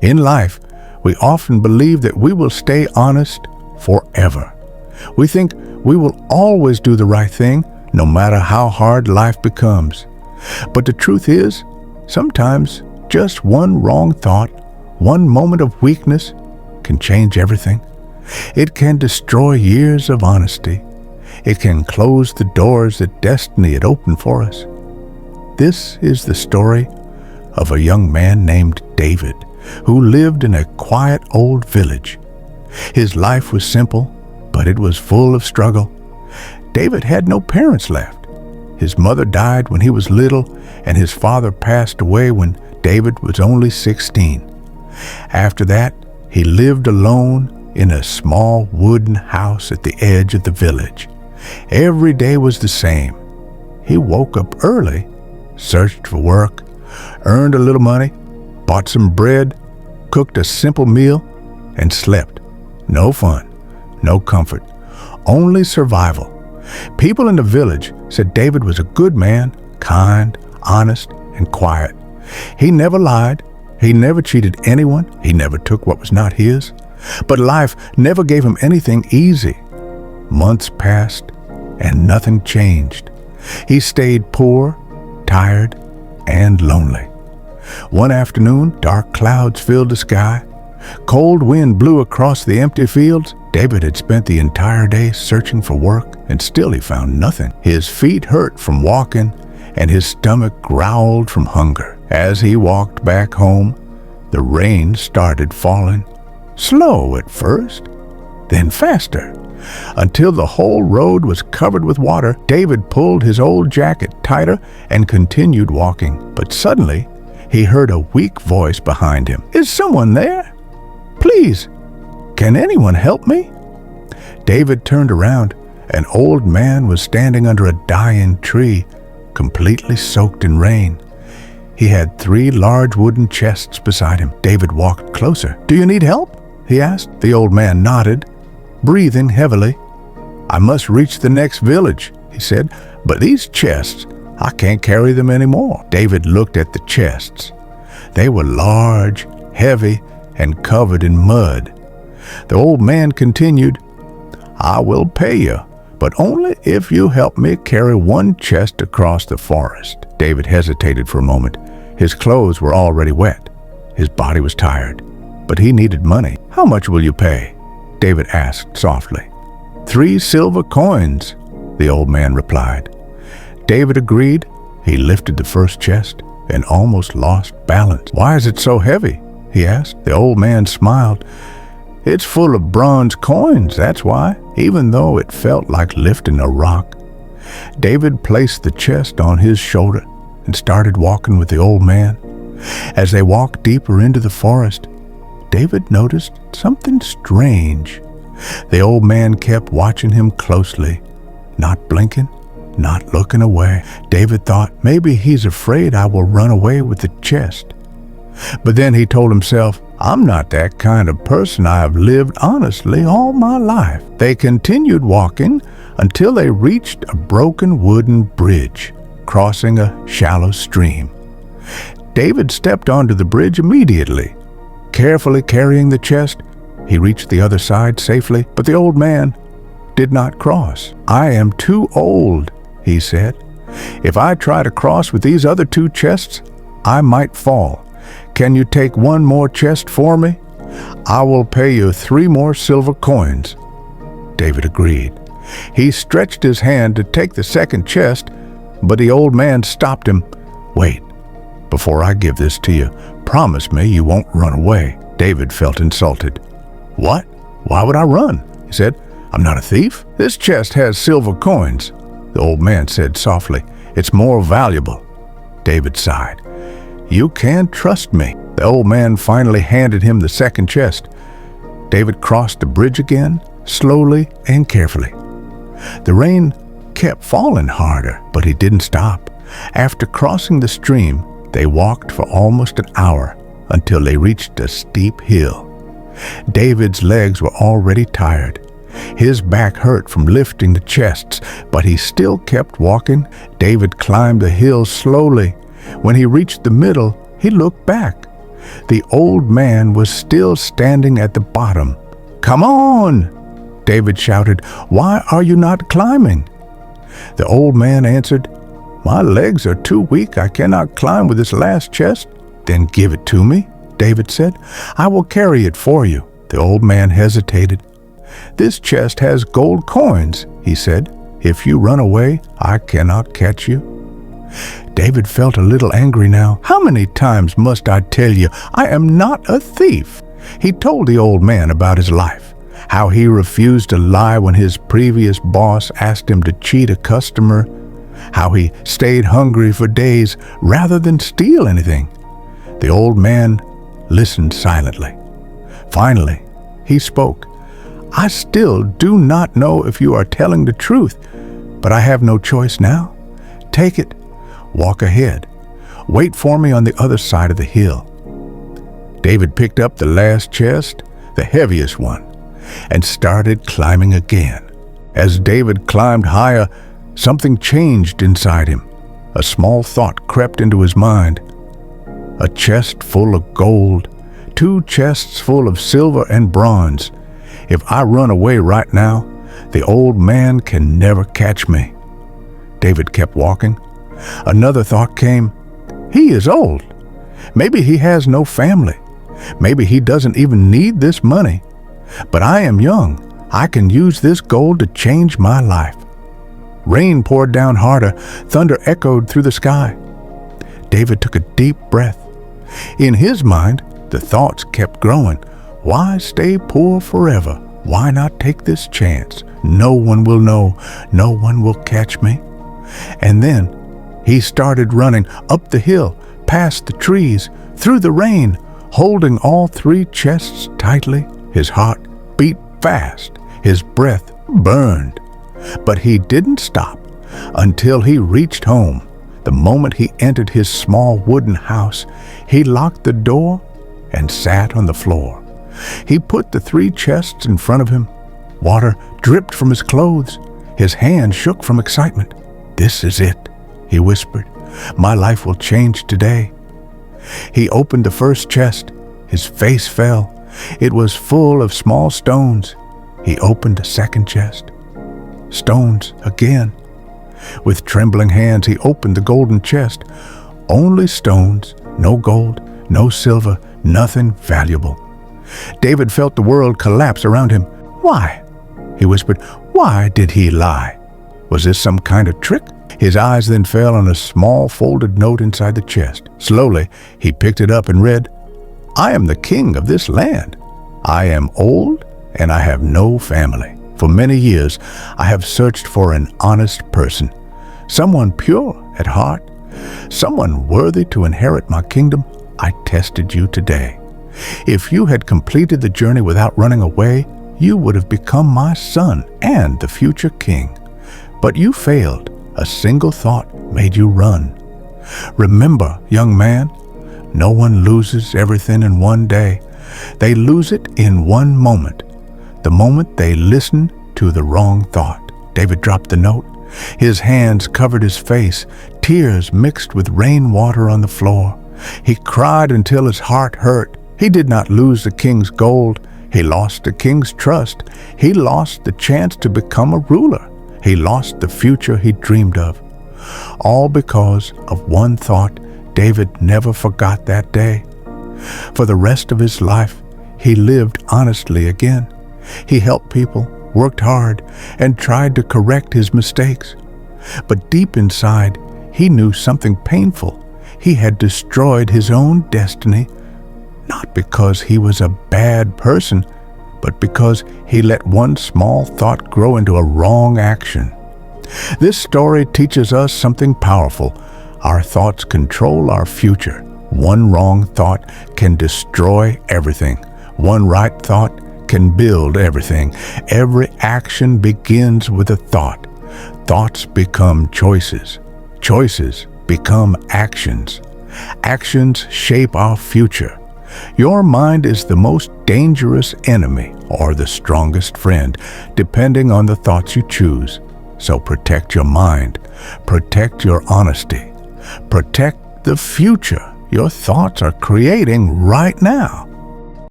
In life, we often believe that we will stay honest forever. We think we will always do the right thing, no matter how hard life becomes. But the truth is, sometimes just one wrong thought, one moment of weakness, can change everything. It can destroy years of honesty. It can close the doors that destiny had opened for us. This is the story of a young man named David, who lived in a quiet old village. His life was simple, but it was full of struggle. David had no parents left. His mother died when he was little, and his father passed away when David was only 16. After that, he lived alone in a small wooden house at the edge of the village. Every day was the same. He woke up early, searched for work, earned a little money, bought some bread, cooked a simple meal, and slept. No fun, no comfort, only survival. People in the village said David was a good man, kind, honest, and quiet. He never lied. He never cheated anyone. He never took what was not his. But life never gave him anything easy. Months passed, and nothing changed. He stayed poor, tired, and lonely. One afternoon, dark clouds filled the sky. Cold wind blew across the empty fields. David had spent the entire day searching for work, and still he found nothing. His feet hurt from walking, and his stomach growled from hunger. As he walked back home, the rain started falling. Slow at first, then faster, until the whole road was covered with water. David pulled his old jacket tighter and continued walking. But suddenly, he heard a weak voice behind him. "Is someone there? Please, can anyone help me?" David turned around. An old man was standing under a dying tree, completely soaked in rain. He had 3 large wooden chests beside him. David walked closer. "Do you need help?" he asked. The old man nodded, breathing heavily. "I must reach the next village," he said, "but these chests, I can't carry them anymore." David looked at the chests. They were large, heavy, and covered in mud. The old man continued, "I will pay you, but only if you help me carry 1 chest across the forest." David hesitated for a moment. His clothes were already wet. His body was tired, but he needed money. "How much will you pay?" David asked softly. 3 silver coins, the old man replied. David agreed. He lifted the first chest and almost lost balance. "Why is it so heavy?" he asked. The old man smiled. "It's full of bronze coins, that's why," even though it felt like lifting a rock. David placed the chest on his shoulder and started walking with the old man. As they walked deeper into the forest, David noticed something strange. The old man kept watching him closely, not blinking, not looking away. David thought, maybe he's afraid I will run away with the chest. But then he told himself, I'm not that kind of person. I have lived honestly all my life. They continued walking until they reached a broken wooden bridge, crossing a shallow stream. David stepped onto the bridge immediately. Carefully carrying the chest, he reached the other side safely, but the old man did not cross. I am too old, he said. If I try to cross with these other 2 chests, I might fall. Can you take 1 more chest for me? I will pay you 3 more silver coins. David agreed. He stretched his hand to take the second chest, but the old man stopped him. Wait, before I give this to you, promise me you won't run away. David felt insulted. What? Why would I run? He said. I'm not a thief. This chest has silver coins. The old man said softly. It's more valuable. David sighed. You can trust me. The old man finally handed him the second chest. David crossed the bridge again, slowly and carefully. The rain kept falling harder, but he didn't stop. After crossing the stream, they walked for almost an hour until they reached a steep hill. David's legs were already tired. His back hurt from lifting the chests, but he still kept walking. David climbed the hill slowly. When he reached the middle, he looked back. The old man was still standing at the bottom. "Come on!" David shouted. "Why are you not climbing?" The old man answered, "My legs are too weak. I cannot climb with this last chest." "Then give it to me," David said. "I will carry it for you." The old man hesitated. "This chest has gold coins," he said. "If you run away, I cannot catch you." David felt a little angry now. "How many times must I tell you I am not a thief?" He told the old man about his life, how he refused to lie when his previous boss asked him to cheat a customer, how he stayed hungry for days rather than steal anything. The old man listened silently. Finally, he spoke. "I still do not know if you are telling the truth, but I have no choice now. Take it. Walk ahead. Wait for me on the other side of the hill." David picked up the last chest, the heaviest one, and started climbing again. As David climbed higher, something changed inside him. A small thought crept into his mind. A chest full of gold, 2 chests full of silver and bronze. If I run away right now, the old man can never catch me. David kept walking. Another thought came. He is old. Maybe he has no family. Maybe he doesn't even need this money. But I am young. I can use this gold to change my life. Rain poured down harder. Thunder echoed through the sky. David took a deep breath. In his mind, the thoughts kept growing. Why stay poor forever? Why not take this chance? No one will know. No one will catch me. And then he started running up the hill, past the trees, through the rain, holding all 3 chests tightly. His heart beat fast. His breath burned. But he didn't stop until he reached home. The moment he entered his small wooden house, he locked the door and sat on the floor. He put the 3 chests in front of him. Water dripped from his clothes. His hand shook from excitement. "This is it," he whispered. "My life will change today." He opened the first chest. His face fell. It was full of small stones. He opened the second chest. Stones again. With trembling hands, he opened the golden chest. Only stones, no gold, no silver, nothing valuable. David felt the world collapse around him. "Why?" he whispered. "Why did he lie? Was this some kind of trick?" His eyes then fell on a small folded note inside the chest. Slowly, he picked it up and read, "I am the king of this land. I am old and I have no family. For many years, I have searched for an honest person, someone pure at heart, someone worthy to inherit my kingdom. I tested you today. If you had completed the journey without running away, you would have become my son and the future king. But you failed. A single thought made you run. Remember, young man, no one loses everything in one day. They lose it in one moment. The moment they listen to the wrong thought." David dropped the note. His hands covered his face. Tears mixed with rainwater on the floor. He cried until his heart hurt. He did not lose the king's gold. He lost the king's trust. He lost the chance to become a ruler. He lost the future he dreamed of. All because of one thought David never forgot that day. For the rest of his life, he lived honestly again. He helped people, worked hard, and tried to correct his mistakes. But deep inside, he knew something painful. He had destroyed his own destiny, not because he was a bad person, but because he let one small thought grow into a wrong action. This story teaches us something powerful. Our thoughts control our future. One wrong thought can destroy everything. One right thought can build everything. Every action begins with a thought. Thoughts become choices. Choices become actions. Actions shape our future. Your mind is the most dangerous enemy or the strongest friend, depending on the thoughts you choose. So protect your mind. Protect your honesty. Protect the future your thoughts are creating right now.